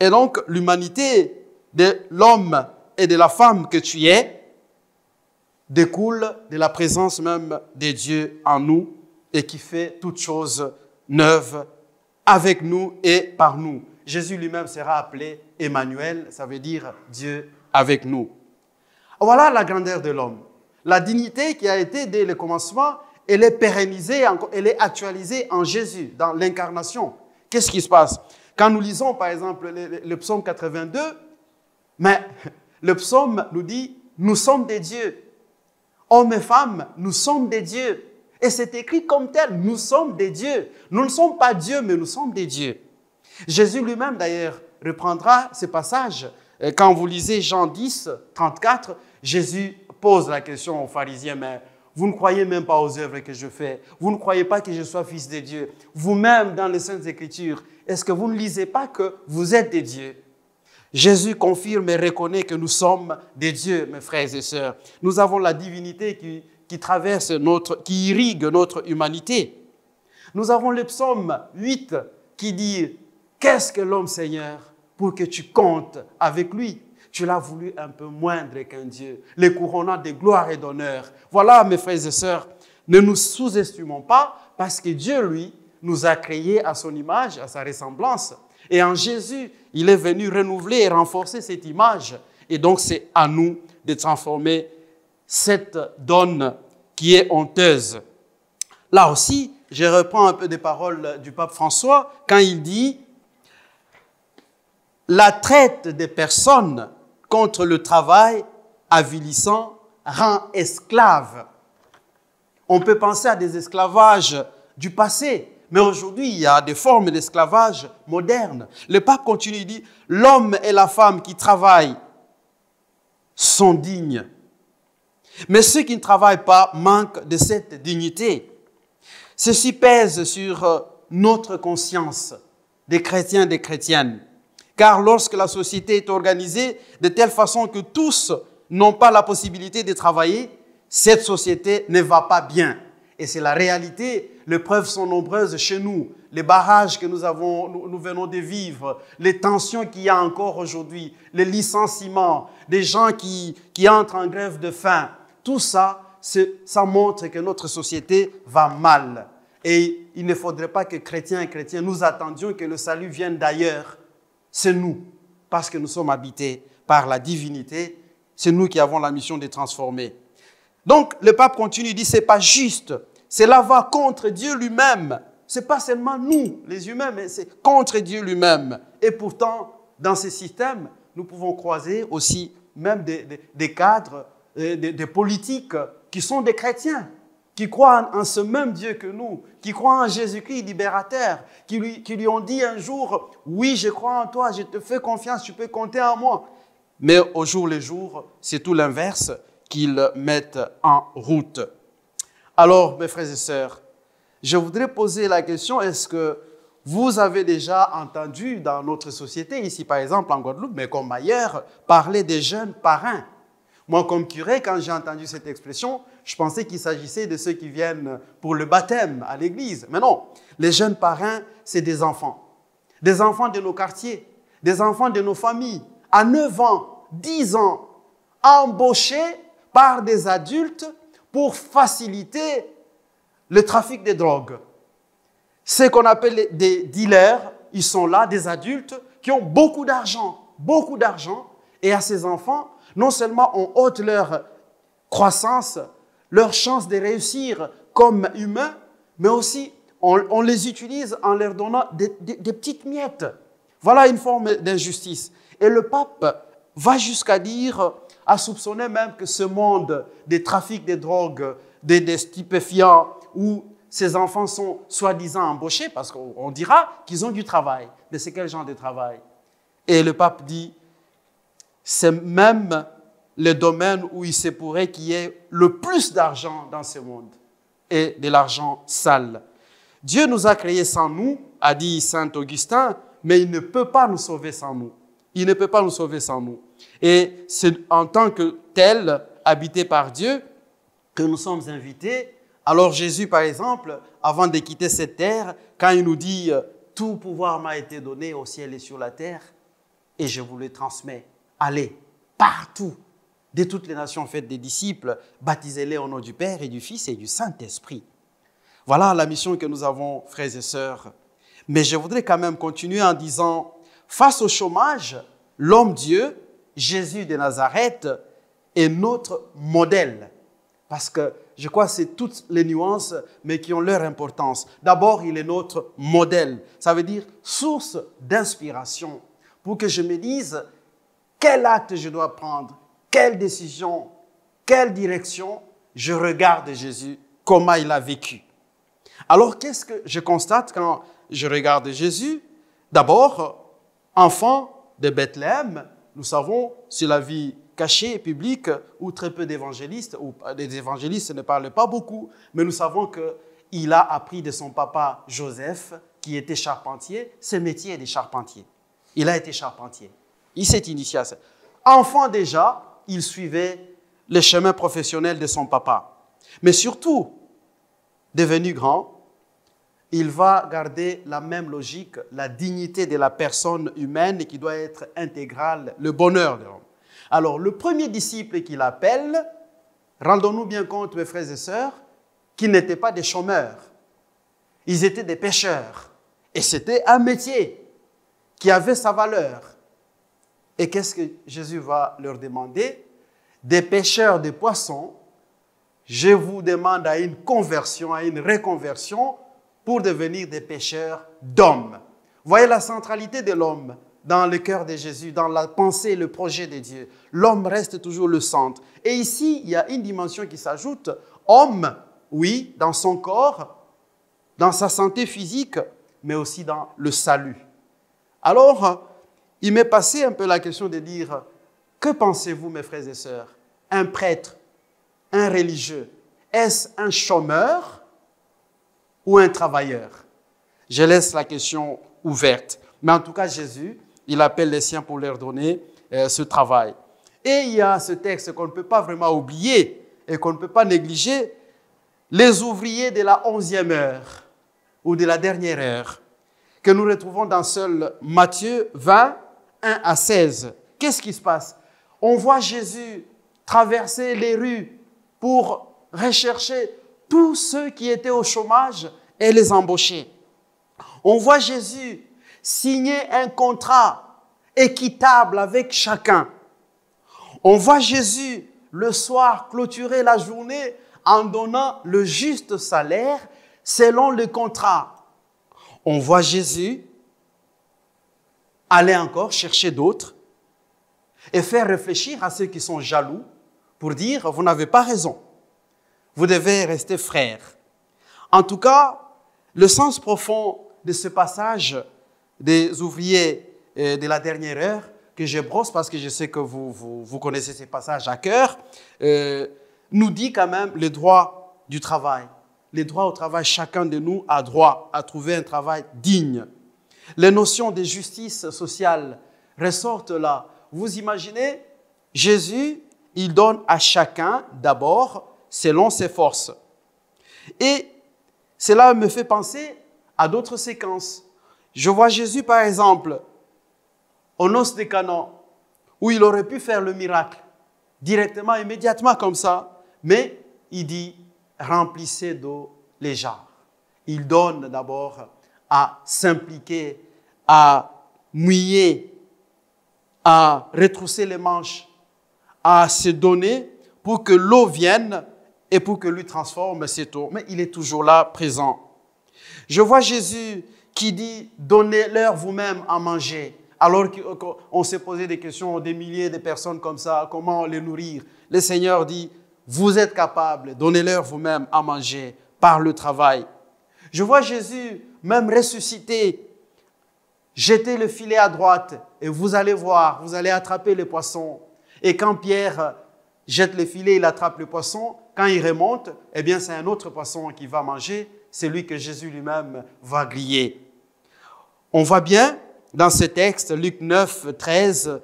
Et donc, l'humanité de l'homme et de la femme que tu es découle de la présence même de Dieu en nous et qui fait toutes choses neuves avec nous et par nous. Jésus lui-même sera appelé Emmanuel, ça veut dire Dieu avec nous. Voilà la grandeur de l'homme. La dignité qui a été dès le commencement, elle est pérennisée, elle est actualisée en Jésus, dans l'incarnation. Qu'est-ce qui se passe? Quand nous lisons par exemple le psaume 82, mais le psaume nous dit, nous sommes des dieux. Hommes et femmes, nous sommes des dieux. Et c'est écrit comme tel, nous sommes des dieux. Nous ne sommes pas dieux, mais nous sommes des dieux. Jésus lui-même, d'ailleurs, reprendra ces passages. Quand vous lisez Jean 10, 34, Jésus pose la question aux pharisiens, mais vous ne croyez même pas aux œuvres que je fais. Vous ne croyez pas que je sois fils de Dieu. Vous-même, dans les Saintes Écritures, est-ce que vous ne lisez pas que vous êtes des dieux? Jésus confirme et reconnaît que nous sommes des dieux, mes frères et sœurs. Nous avons la divinité qui traverse qui irrigue notre humanité. Nous avons le psaume 8 qui dit « Qu'est-ce que l'homme, Seigneur, pour que tu comptes avec lui ?» Tu l'as voulu un peu moindre qu'un Dieu, les couronnant de gloire et d'honneur. Voilà, mes frères et sœurs, ne nous sous-estimons pas parce que Dieu, lui, nous a créés à son image, à sa ressemblance. Et en Jésus, il est venu renouveler et renforcer cette image. Et donc, c'est à nous de transformer cette donne qui est honteuse. Là aussi, je reprends un peu des paroles du pape François quand il dit « La traite des personnes contre le travail avilissant rend esclaves. » On peut penser à des esclavages du passé, mais aujourd'hui, il y a des formes d'esclavage modernes. Le pape continue, il dit « L'homme et la femme qui travaillent sont dignes. Mais ceux qui ne travaillent pas manquent de cette dignité. Ceci pèse sur notre conscience des chrétiens et des chrétiennes. Car lorsque la société est organisée de telle façon que tous n'ont pas la possibilité de travailler, cette société ne va pas bien. Et c'est la réalité. Les preuves sont nombreuses chez nous. Les barrages que nous venons de vivre, les tensions qu'il y a encore aujourd'hui, les licenciements, des gens qui entrent en grève de faim. Tout ça, ça montre que notre société va mal. Et il ne faudrait pas que chrétiens et chrétiens nous attendions que le salut vienne d'ailleurs. C'est nous, parce que nous sommes habités par la divinité. C'est nous qui avons la mission de transformer. Donc, le pape continue, il dit, c'est pas juste. Cela va contre Dieu lui-même. C'est pas seulement nous, les humains, mais c'est contre Dieu lui-même. Et pourtant, dans ces systèmes, nous pouvons croiser aussi même des cadres, des politiques qui sont des chrétiens, qui croient en ce même Dieu que nous, qui croient en Jésus-Christ libérateur, qui lui ont dit un jour, oui, je crois en toi, je te fais confiance, tu peux compter en moi. Mais au jour le jour, c'est tout l'inverse qu'ils mettent en route. Alors, mes frères et sœurs, je voudrais poser la question, est-ce que vous avez déjà entendu dans notre société, ici par exemple en Guadeloupe, mais comme ailleurs, parler des jeunes parrains? Moi, comme curé, quand j'ai entendu cette expression, je pensais qu'il s'agissait de ceux qui viennent pour le baptême à l'église. Mais non, les jeunes parrains, c'est des enfants de nos quartiers, des enfants de nos familles, à 9 ans, 10 ans, embauchés par des adultes pour faciliter le trafic des drogues. Ce qu'on appelle des dealers, ils sont là, des adultes qui ont beaucoup d'argent, et à ces enfants, non seulement on ôte leur croissance, leur chance de réussir comme humains, mais aussi on les utilise en leur donnant des petites miettes. Voilà une forme d'injustice. Et le pape va jusqu'à dire, à soupçonner même que ce monde des trafics de drogue, des stupéfiants, où ces enfants sont soi-disant embauchés, parce qu'on dira qu'ils ont du travail. Mais c'est quel genre de travail? Et le pape dit, c'est même le domaine où il se pourrait qu'il y ait le plus d'argent dans ce monde, et de l'argent sale. Dieu nous a créés sans nous, a dit saint Augustin, mais il ne peut pas nous sauver sans nous. Il ne peut pas nous sauver sans nous. Et c'est en tant que tel, habité par Dieu, que nous sommes invités. Alors Jésus, par exemple, avant de quitter cette terre, quand il nous dit « Tout pouvoir m'a été donné au ciel et sur la terre, et je vous le transmets. Allez, partout, de toutes les nations, faites des disciples, baptisez-les au nom du Père et du Fils et du Saint-Esprit. » Voilà la mission que nous avons, frères et sœurs. Mais je voudrais quand même continuer en disant, face au chômage, l'homme-dieu, Jésus de Nazareth, est notre modèle. Parce que je crois que c'est toutes les nuances, mais qui ont leur importance. D'abord, il est notre modèle. Ça veut dire source d'inspiration. Pour que je me dise quel acte je dois prendre, quelle décision, quelle direction, je regarde Jésus, comment il a vécu. Alors, qu'est-ce que je constate quand je regarde Jésus? D'abord, enfant de Bethléem, nous savons, c'est la vie cachée et publique où très peu d'évangélistes, ou des évangélistes ne parlent pas beaucoup, mais nous savons qu'il a appris de son papa Joseph, qui était charpentier, ce métier des charpentiers. Il a été charpentier. Il s'est initié à ça. Enfant déjà, il suivait le chemin professionnel de son papa. Mais surtout, devenu grand, il va garder la même logique, la dignité de la personne humaine qui doit être intégrale, le bonheur de l'homme. Alors, le premier disciple qu'il appelle, rendons-nous bien compte, mes frères et sœurs, qu'ils n'étaient pas des chômeurs. Ils étaient des pêcheurs. Et c'était un métier qui avait sa valeur. Et qu'est-ce que Jésus va leur demander? Des pêcheurs de poissons, je vous demande à une conversion, à une reconversion pour devenir des pêcheurs d'hommes. Voyez la centralité de l'homme dans le cœur de Jésus, dans la pensée et le projet de Dieu. L'homme reste toujours le centre. Et ici, il y a une dimension qui s'ajoute. Homme, oui, dans son corps, dans sa santé physique, mais aussi dans le salut. Alors, il m'est passé un peu la question de dire, que pensez-vous, mes frères et sœurs? Un prêtre, un religieux, est-ce un chômeur ou un travailleur? Je laisse la question ouverte. Mais en tout cas, Jésus, il appelle les siens pour leur donner ce travail. Et il y a ce texte qu'on ne peut pas vraiment oublier, et qu'on ne peut pas négliger, les ouvriers de la 11e heure ou de la dernière heure, que nous retrouvons dans seul Matthieu 20, 1 à 16. Qu'est-ce qui se passe? On voit Jésus traverser les rues pour rechercher tous ceux qui étaient au chômage et les embaucher. On voit Jésus signer un contrat équitable avec chacun. On voit Jésus le soir clôturer la journée en donnant le juste salaire selon le contrat. On voit Jésus aller encore chercher d'autres et faire réfléchir à ceux qui sont jaloux pour dire « vous n'avez pas raison, vous devez rester frères ». En tout cas, le sens profond de ce passage des ouvriers de la dernière heure, que je brosse parce que je sais que vous connaissez ces passages à cœur, nous dit quand même le droit du travail. Les droits au travail, chacun de nous a droit à trouver un travail digne. Les notions de justice sociale ressortent là. Vous imaginez, Jésus, il donne à chacun d'abord selon ses forces. Et cela me fait penser à d'autres séquences. Je vois Jésus, par exemple, aux noces de Cana, où il aurait pu faire le miracle directement, immédiatement comme ça, mais il dit « remplissez d'eau les jarres ». Il donne d'abord à s'impliquer, à mouiller, à retrousser les manches, à se donner pour que l'eau vienne et pour que lui transforme cette eau. Mais il est toujours là, présent. Je vois Jésus qui dit « donnez-leur vous-même à manger ». Alors qu'on s'est posé des questions, des milliers de personnes comme ça, comment les nourrir? Le Seigneur dit, vous êtes capables, donnez-leur vous-même à manger par le travail. Je vois Jésus même ressusciter, jeter le filet à droite et vous allez voir, vous allez attraper les poissons. Et quand Pierre jette le filet, il attrape le poisson, quand il remonte, eh bien c'est un autre poisson qui va manger, c'est lui que Jésus lui-même va griller. On voit bien dans ce texte, Luc 9, 13,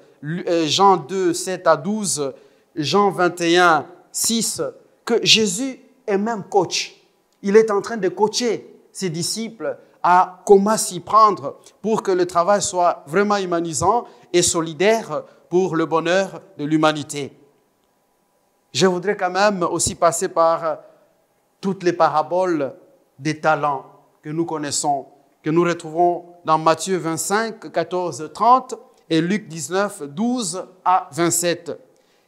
Jean 2, 7 à 12, Jean 21, 6, que Jésus est même coach. Il est en train de coacher ses disciples à comment s'y prendre pour que le travail soit vraiment humanisant et solidaire pour le bonheur de l'humanité. Je voudrais quand même aussi passer par toutes les paraboles des talents que nous connaissons, que nous retrouvons dans Matthieu 25, 14, 30 et Luc 19, 12 à 27.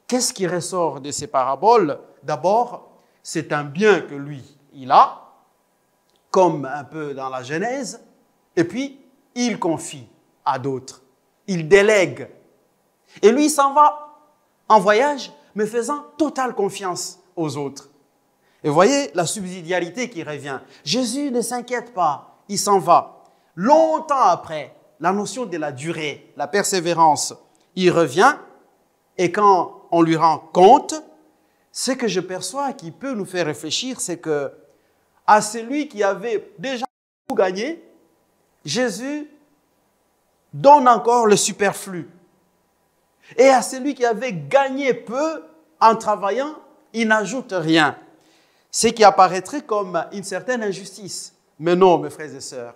Qu'est-ce qui ressort de ces paraboles? D'abord, c'est un bien que lui, il a, comme un peu dans la Genèse, et puis il confie à d'autres. Il délègue. Et lui, il s'en va en voyage, mais faisant totale confiance aux autres. Et vous voyez la subsidiarité qui revient. Jésus ne s'inquiète pas, il s'en va. Longtemps après, la notion de la durée, la persévérance, il revient et quand on lui rend compte, ce que je perçois qui peut nous faire réfléchir, c'est que à celui qui avait déjà tout gagné, Jésus donne encore le superflu. Et à celui qui avait gagné peu en travaillant, il n'ajoute rien. Ce qui apparaîtrait comme une certaine injustice. Mais non, mes frères et sœurs.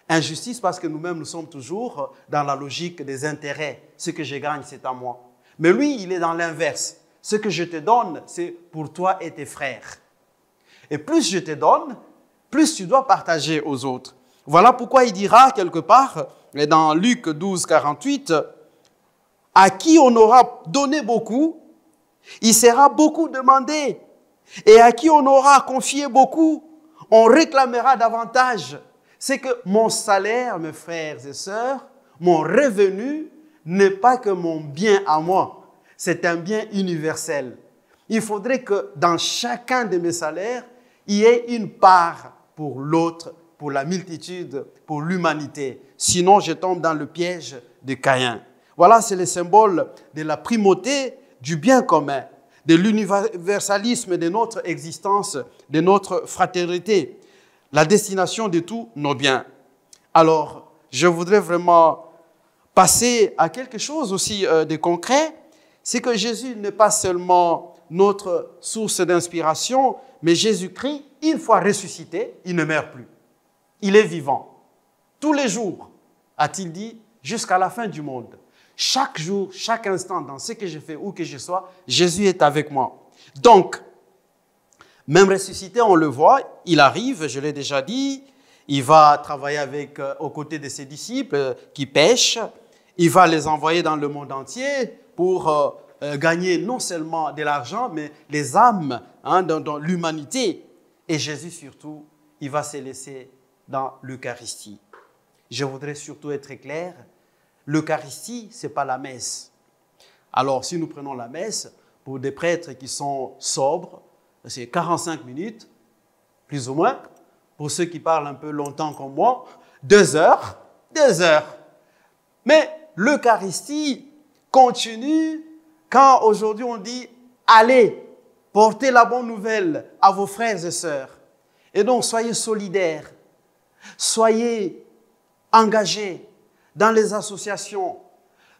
Injustice parce que nous-mêmes, nous sommes toujours dans la logique des intérêts. Ce que je gagne, c'est à moi. Mais lui, il est dans l'inverse. Ce que je te donne, c'est pour toi et tes frères. Et plus je te donne, plus tu dois partager aux autres. Voilà pourquoi il dira quelque part, dans Luc 12, 48, « À qui on aura donné beaucoup, il sera beaucoup demandé. Et à qui on aura confié beaucoup, on réclamera davantage. » C'est que mon salaire, mes frères et sœurs, mon revenu n'est pas que mon bien à moi. C'est un bien universel. Il faudrait que dans chacun de mes salaires, il y ait une part pour l'autre, pour la multitude, pour l'humanité. Sinon, je tombe dans le piège de Caïn. Voilà, c'est le symbole de la primauté du bien commun, de l'universalisme de notre existence, de notre fraternité, la destination de tous nos biens. Alors, je voudrais vraiment passer à quelque chose aussi de concret, c'est que Jésus n'est pas seulement notre source d'inspiration, mais Jésus-Christ, une fois ressuscité, il ne meurt plus. Il est vivant. Tous les jours, a-t-il dit, jusqu'à la fin du monde. Chaque jour, chaque instant, dans ce que je fais, où que je sois, Jésus est avec moi. Donc, même ressuscité, on le voit, il arrive, je l'ai déjà dit, il va travailler aux côtés de ses disciples qui pêchent, il va les envoyer dans le monde entier pour gagner non seulement de l'argent, mais les âmes dans l'humanité. Et Jésus, surtout, il va se laisser dans l'Eucharistie. Je voudrais surtout être clair, l'Eucharistie, ce n'est pas la messe. Alors, si nous prenons la messe, pour des prêtres qui sont sobres, c'est 45 minutes, plus ou moins. Pour ceux qui parlent un peu longtemps comme moi, 2 heures, 2 heures. Mais l'Eucharistie continue quand aujourd'hui on dit « Allez, portez la bonne nouvelle à vos frères et sœurs ». Et donc, soyez solidaires, soyez engagés dans les associations,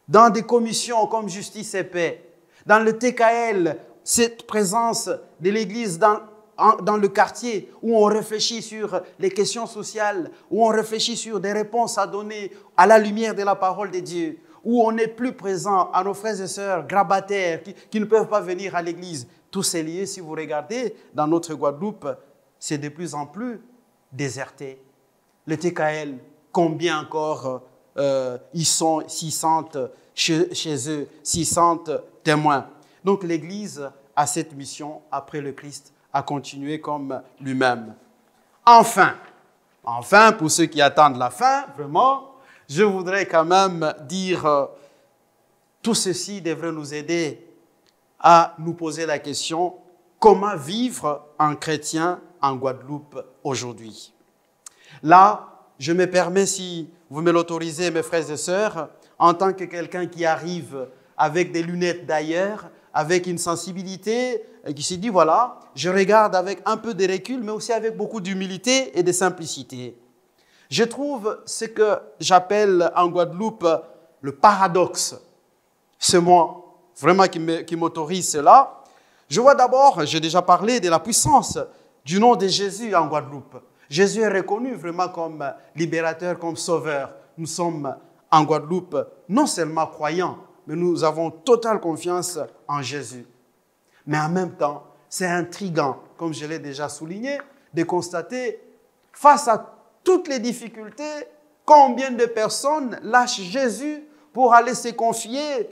dans des commissions comme Justice et Paix, dans le TKL, cette présence de l'Église dans le quartier où on réfléchit sur les questions sociales, où on réfléchit sur des réponses à donner à la lumière de la parole de Dieu, où on est plus présent à nos frères et sœurs grabataires qui ne peuvent pas venir à l'Église. Tous ces lieux, si vous regardez, dans notre Guadeloupe, c'est de plus en plus déserté. Le TKL, combien encore ils sont 600 chez eux, 600 témoins. Donc l'Église a cette mission, après le Christ, à continuer comme lui-même. Enfin, pour ceux qui attendent la fin, vraiment, je voudrais quand même dire, tout ceci devrait nous aider à nous poser la question, comment vivre un chrétien en Guadeloupe aujourd'hui? Là, je me permets, si vous me l'autorisez, mes frères et sœurs, en tant que quelqu'un qui arrive avec des lunettes d'ailleurs, avec une sensibilité, et qui s'est dit, voilà, je regarde avec un peu de recul, mais aussi avec beaucoup d'humilité et de simplicité. Je trouve ce que j'appelle en Guadeloupe le paradoxe. C'est moi, vraiment, qui m'autorise cela. Je vois d'abord, j'ai déjà parlé de la puissance du nom de Jésus en Guadeloupe. Jésus est reconnu vraiment comme libérateur, comme sauveur. Nous sommes en Guadeloupe non seulement croyants, mais nous avons totale confiance en Jésus. Mais en même temps, c'est intriguant, comme je l'ai déjà souligné, de constater, face à toutes les difficultés, combien de personnes lâchent Jésus pour aller se confier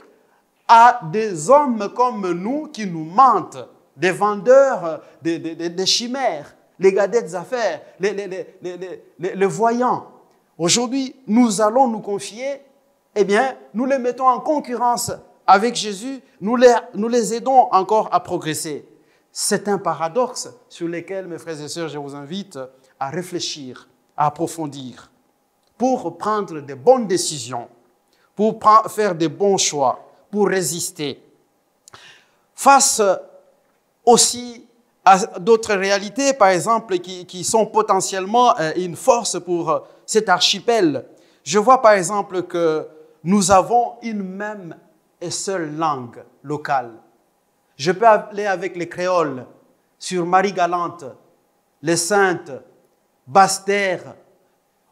à des hommes comme nous qui nous mentent, des vendeurs, des chimères, les gars des affaires, les voyants. Aujourd'hui, nous allons nous confier, eh bien, nous les mettons en concurrence avec Jésus, nous les aidons encore à progresser. C'est un paradoxe sur lequel, mes frères et sœurs, je vous invite à réfléchir, à approfondir, pour prendre de bonnes décisions, pour faire de bons choix, pour résister. Face aussi à d'autres réalités, par exemple, qui sont potentiellement une force pour cet archipel. Je vois par exemple que nous avons une même et seule langue locale. Je peux aller avec les créoles sur Marie-Galante, les Saintes, Basse-Terre.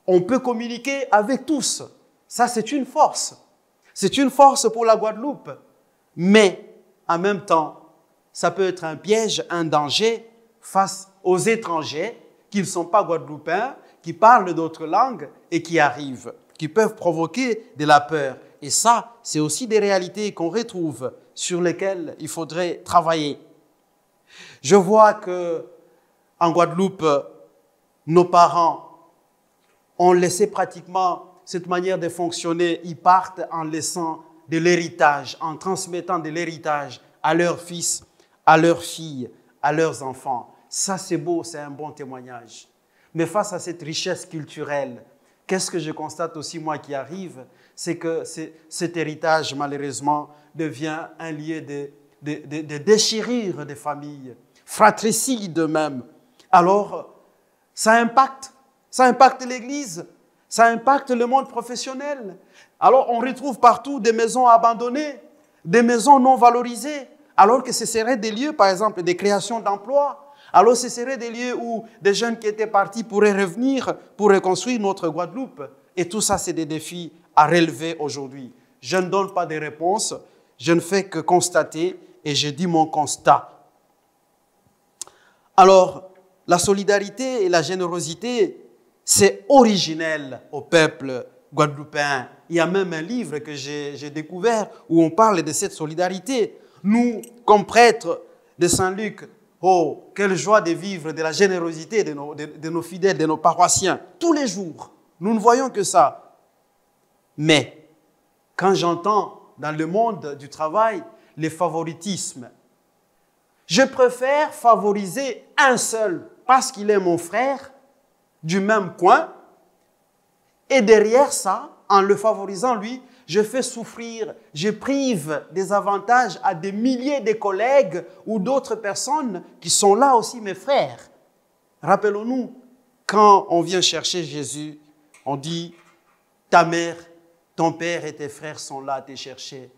On peut communiquer avec tous. Ça, c'est une force. C'est une force pour la Guadeloupe. Mais, en même temps, ça peut être un piège, un danger face aux étrangers qui ne sont pas guadeloupéens, qui parlent d'autres langues et qui arrivent, qui peuvent provoquer de la peur. Et ça, c'est aussi des réalités qu'on retrouve, sur lesquelles il faudrait travailler. Je vois qu'en Guadeloupe, nos parents ont laissé pratiquement cette manière de fonctionner. Ils partent en laissant de l'héritage, en transmettant de l'héritage à leurs fils, à leurs filles, à leurs enfants. Ça, c'est beau, c'est un bon témoignage. Mais face à cette richesse culturelle, qu'est-ce que je constate aussi, moi qui arrive, c'est que cet héritage, malheureusement, devient un lieu de déchirure des familles, fratricides même. Alors, ça impacte l'Église, ça impacte le monde professionnel. Alors, on retrouve partout des maisons abandonnées, des maisons non valorisées, alors que ce seraient des lieux, par exemple, de création d'emplois. Alors ce seraient des lieux où des jeunes qui étaient partis pourraient revenir pour reconstruire notre Guadeloupe. Et tout ça, c'est des défis à relever aujourd'hui. Je ne donne pas de réponse, je ne fais que constater et je dis mon constat. Alors, la solidarité et la générosité, c'est originel au peuple guadeloupéen. Il y a même un livre que j'ai découvert où on parle de cette solidarité. Nous, comme prêtres de Saint-Luc, oh, quelle joie de vivre de la générosité de nos fidèles, de nos paroissiens, tous les jours. Nous ne voyons que ça. Mais quand j'entends dans le monde du travail les favoritismes, je préfère favoriser un seul parce qu'il est mon frère du même coin. Et derrière ça, en le favorisant lui, je fais souffrir, je prive des avantages à des milliers de collègues ou d'autres personnes qui sont là aussi mes frères. Rappelons-nous, quand on vient chercher Jésus, on dit « ta mère, ton père et tes frères sont là à te chercher ».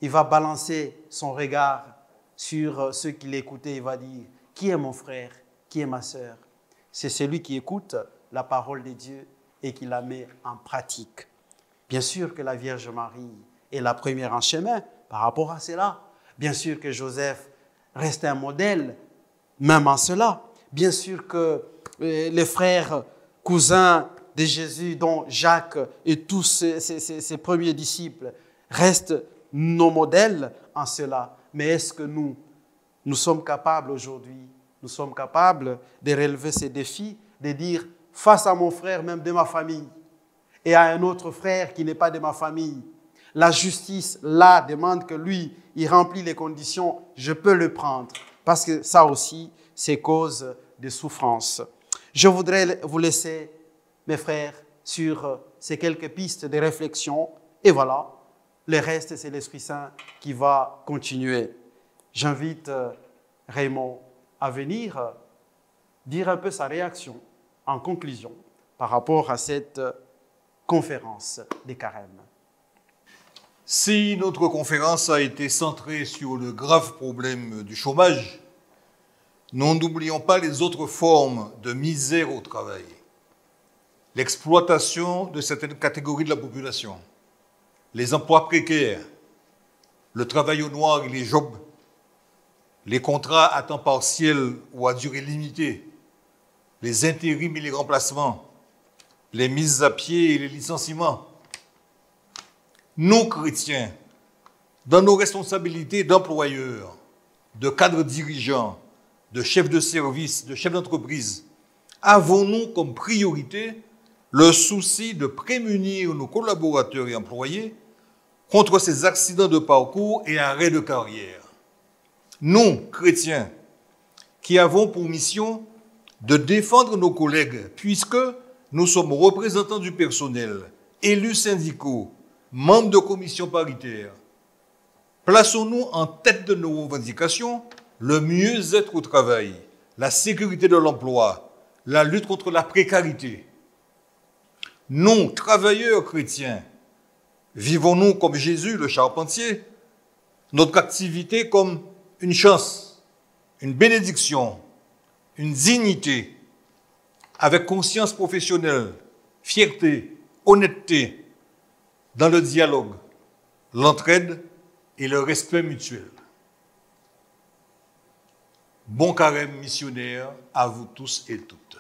Il va balancer son regard sur ceux qui l'écoutaient, il va dire « qui est mon frère, qui est ma sœur ?» C'est celui qui écoute la parole de Dieu et qui la met en pratique. Bien sûr que la Vierge Marie est la première en chemin par rapport à cela. Bien sûr que Joseph reste un modèle, même en cela. Bien sûr que les frères cousins de Jésus, dont Jacques et tous ses premiers disciples, restent nos modèles en cela. Mais est-ce que nous sommes capables aujourd'hui, nous sommes capables de relever ces défis, de dire face à mon frère, même de ma famille, et à un autre frère qui n'est pas de ma famille, la justice, là, demande que lui, il remplit les conditions, je peux le prendre. Parce que ça aussi, c'est cause de souffrance. Je voudrais vous laisser, mes frères, sur ces quelques pistes de réflexion. Et voilà, le reste, c'est l'Esprit Saint qui va continuer. J'invite Raymond à venir dire un peu sa réaction en conclusion par rapport à cette conférence des carèmes. Si notre conférence a été centrée sur le grave problème du chômage, nous n'oublions pas les autres formes de misère au travail. L'exploitation de certaines catégories de la population, les emplois précaires, le travail au noir et les jobs, les contrats à temps partiel ou à durée limitée, les intérims et les remplacements, les mises à pied et les licenciements. Nous, chrétiens, dans nos responsabilités d'employeurs, de cadres dirigeants, de chefs de service, de chefs d'entreprise, avons-nous comme priorité le souci de prémunir nos collaborateurs et employés contre ces accidents de parcours et arrêts de carrière. Nous, chrétiens, qui avons pour mission de défendre nos collègues, puisque nous sommes représentants du personnel, élus syndicaux, membres de commissions paritaires, plaçons-nous en tête de nos revendications le mieux-être au travail, la sécurité de l'emploi, la lutte contre la précarité. Nous, travailleurs chrétiens, vivons-nous comme Jésus, le charpentier, notre activité comme une chance, une bénédiction, une dignité, avec conscience professionnelle, fierté, honnêteté, dans le dialogue, l'entraide et le respect mutuel. Bon carême missionnaire à vous tous et toutes.